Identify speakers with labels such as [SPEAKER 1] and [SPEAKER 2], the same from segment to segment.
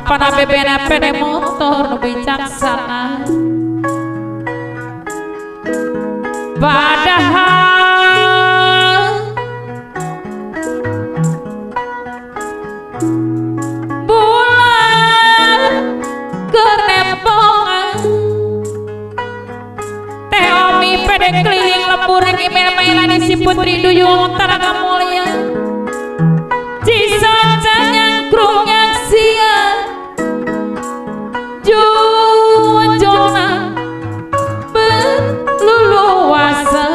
[SPEAKER 1] apa nabe bena pede motor bijaksana padahal bulan kerepongan teomi pede keliling lembur email mainan si putri duyung taraga mulia cisaca nyangkrung yang sia jujona berluluasa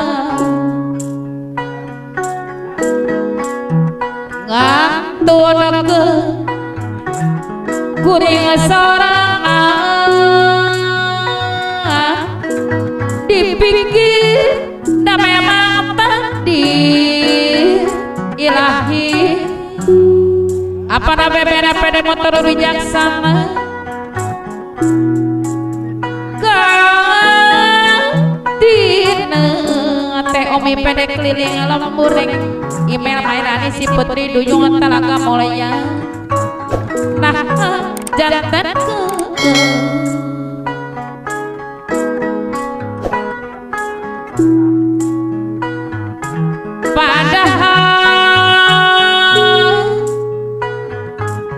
[SPEAKER 1] ngantun ke kuring sorangan dipikir da memang takdir ilahi apa nabe bena pede motor bijaksana katina teh omi pede keliling lembur email mainan si putri duyung talaga mulia nah jantan ke padahal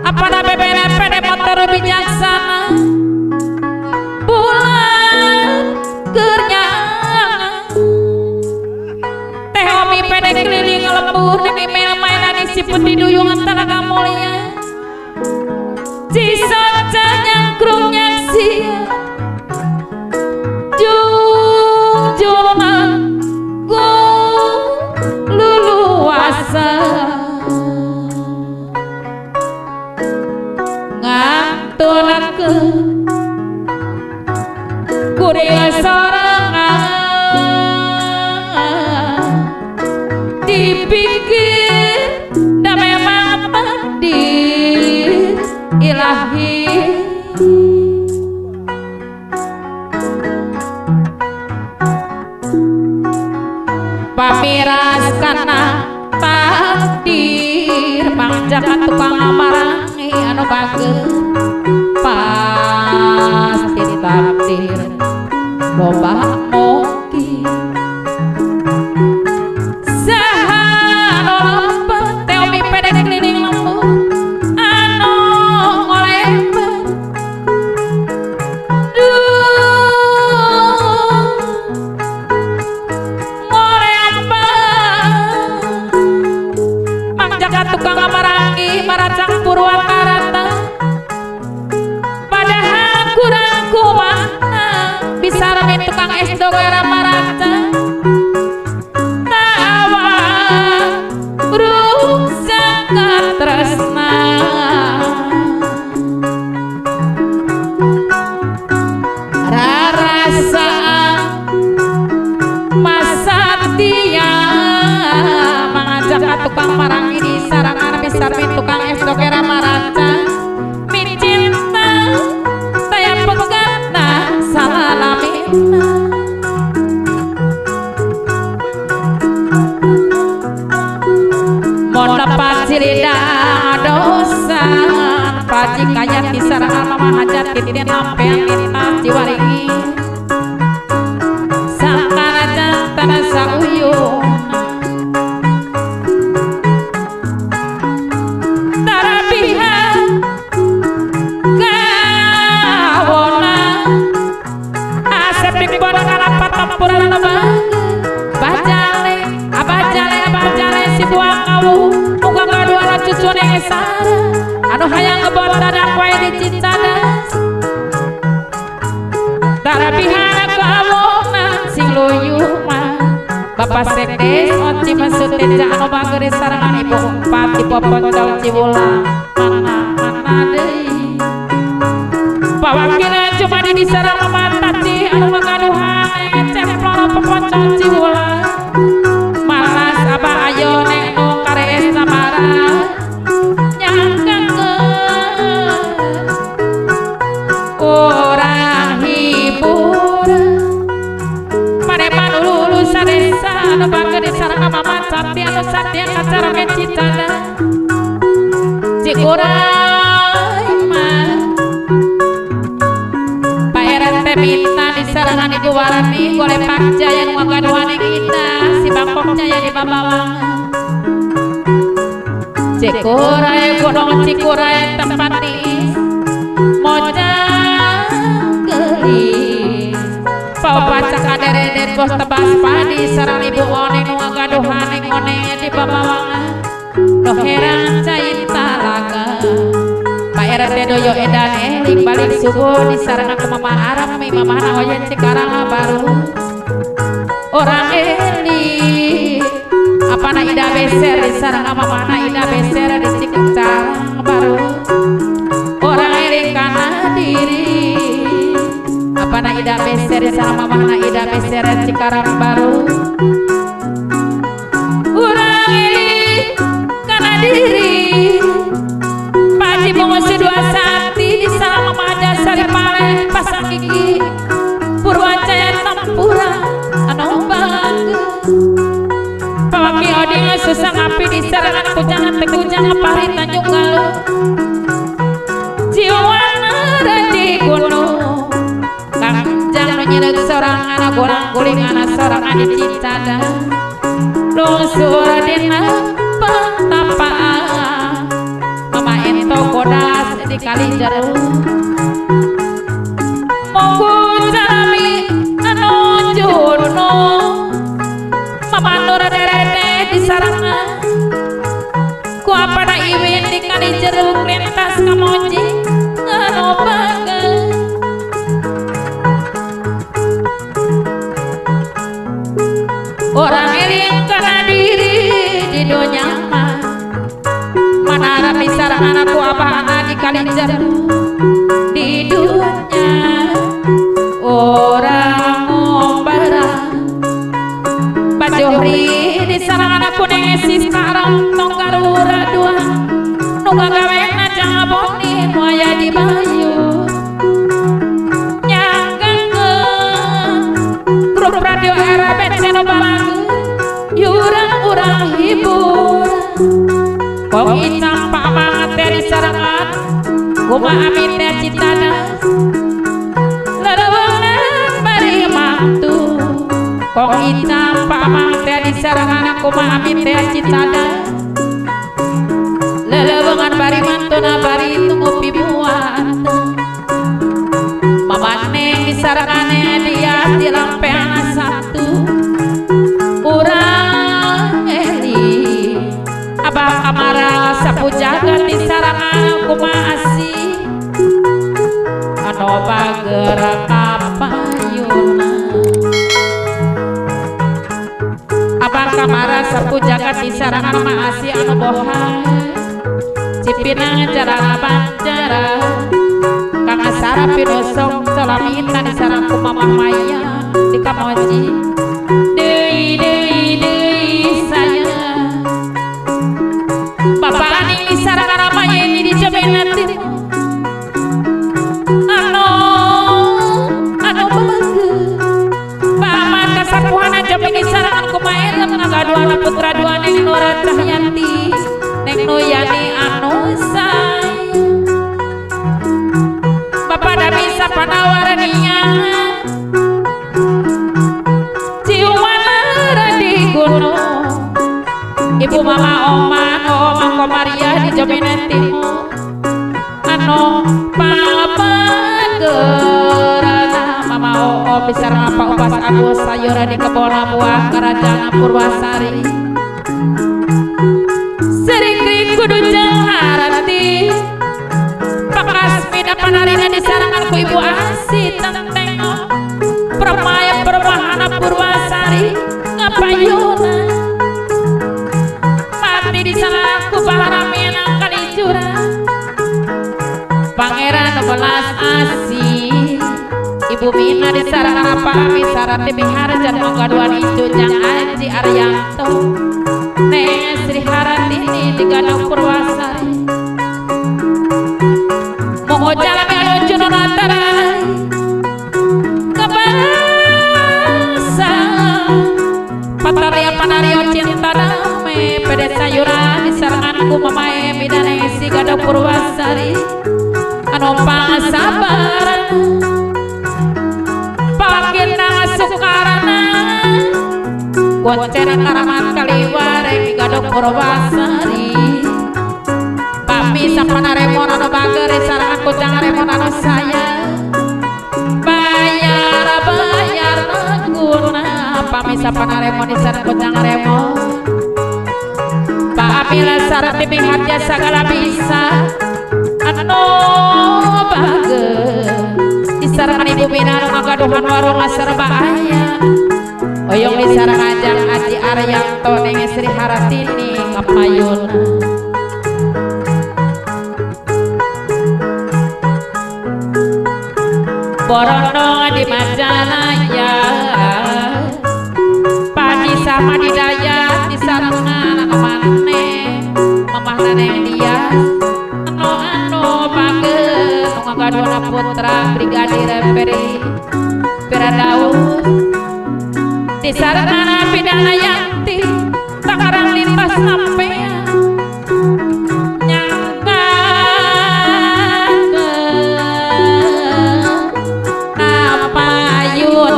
[SPEAKER 1] apa nabe bena pede motor bijaksana bulan kernyangan teh omi pede keliling lembur email mainan si putri duyung talaga mulia cisaca nyangkrung yang sia jujuna ku luluasa ngantun kuring sorangan dipikir da memang takdir ilahi pamiras kana takdir mangjaka tukang marangi anu bageus pasti takdir loba moki saha teh omi pede keliling lembur anu ngoleber mangjaka tukang marangi maracang purwakarta padahal kurang kumaha bisa remen tukang es dogera maraca tawa rusak tresna rarasa masatya mangajak tukang marangi di sarangan bisa remen tukang es dogera maraca min cinta saya pegana salalamina moda pacirida dosa paci kayat di sarangan mama hajat titin sampean kita ciwaringi sakana jantana sauyun aduh hayang ngebot dadak wae di Cicadas darabihana kaawona sing luyuh mah Bapak Sekdes oci masuk teja anu bageri sarangan ibu umpat di Poponcol Ciwulang mana deui pawakina cuma di sarang mata ci anu magaduhan cemplon Poponcol Ciwulang malas abah ayo nek nu karees sabaraha orang hibur paneman lulusan desa anu bangga di sarang mama satya anu satya kacara Cicadas cikurai mah warani golek pakjaya nu gaduhane kita si bangkok jaya di babawang Cikuray gunung Cikuray tempat nih mojang gelis pau pacak aderedet bos tebas padi sarang ibu one nu gaduhane ngone di babawang no heran cain talaga RT doyo edan eling balik subuh di sarana ke mama Arab mi mama nawayan Cikarang baru orang eli apa na ida beser di sarana mama na ida beser di Cikarang baru orang eli kana diri apa na ida beser di sarana mama na ida beser di Cikarang baru orang eli kana diri Mengusir dua sakti di sama Mada Saripale pasang gigi Purwajaya Tampura anu bangga pawaki oding susah ngapi di sarangan kujangan tegujang ngapari Tanjung Galuh jiwana radi gunung kangjang nu nyeleg seorang anak gorang guling anak seorang adik citada lungsur dina pentapaan ento kodas di kali jero monggo jami anu jono mamanur derete di sarana ku apa da iwin di kali jero lintas kamoji anu bangga orang eling kana diri di dunya mana di sarang anakku apa anak di kalinjar di dunia orang ngombarang bajohri di sarang anakku nengesi sekarang nonggarura dua nungga gawena jangan boni muaya di bayu nyanggang ke grup radio era benceno balangu yurang-urang hibur kok hitam pak banget dari sarangan kuma amin teh citada lelewangan bari mantu kok hitam pak banget dari sarangan kuma amin teh citada lelewangan bari mantu na bari tunggu pibuan mamane di sarangannya dia di lampean satu urang eli abah amara sapu jagat di sarangan kumaasi anu bagerak kapayuna abah kamara sapu jagat di sarangan maasi anu bohai cipinang jarana banjara kang asara pinosong salamita di sarang kumamah maya di kamoji deui saya Bapak ani di sarang ramanya ini di jaminan timu anu bangga paman kasapuhana jamin di sarangan kumaelem ngagaduana putra dua neng Nora Cahyanti neng Nuyani anu sayang Bapak da bisa panawaraninya ciuman di gunung Ibu mama oma Maria di jaminan timu anu papan gerana mama oo bisa apa upas agus sayura di kebon buah kerajaan Purwasari sering kudu jaharati pakasmi dapan harina di sarangan ku ibu asi tenteng permaya permahana Purwasari ngapayuna di sana ku baharamin kali curang Pangeran belas asih Ibu Mina di sarangan apa Sarati Miharjan menggaduan itu jang Aji Aryanto Neng Sri Haratini di Gadang Purwasari Moho jalami anu juno natarai kebasa Pataria panario cinta damai pede sayuran di saranganku mamae bidane si Gadang Purwasari anu pangasabaran pakin nang Gonceng karaman kaliwareng gadok Purwasari Pami sapanaremon anu bagere sarangan kujang remon anu saya bayar guna Pami sapanaremon di sareng kujang remon Pamila syarat dipingat ya segala bisa anu bager di sarangan ibu bina anu ngagaduhan warung serba aya oyong di sarang ajang Aji Aryanto neng Sri Haratini kapayuna borono di Majalaya padi sama di Dayat di sarangan anu maneh mamah neneng dia anu bager nu ngagaduhan putra Brigadir Firdaus di sarana pidana yanti takarang lintas sampean nyangka napayun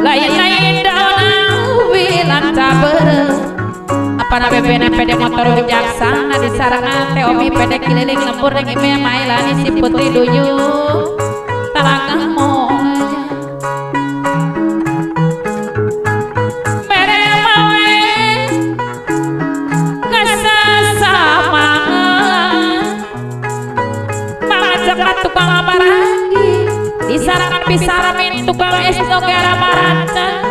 [SPEAKER 1] lain-lain daun wilan caber apa nabe bena pede motor bijaksana di sarangan teh omi pede keliling lembur yang ime mailani si putri duyu talangah moja mere mawe kasasamaan mangajak tukang amaragi di sarangan bisa ramin tukang es nogara maranta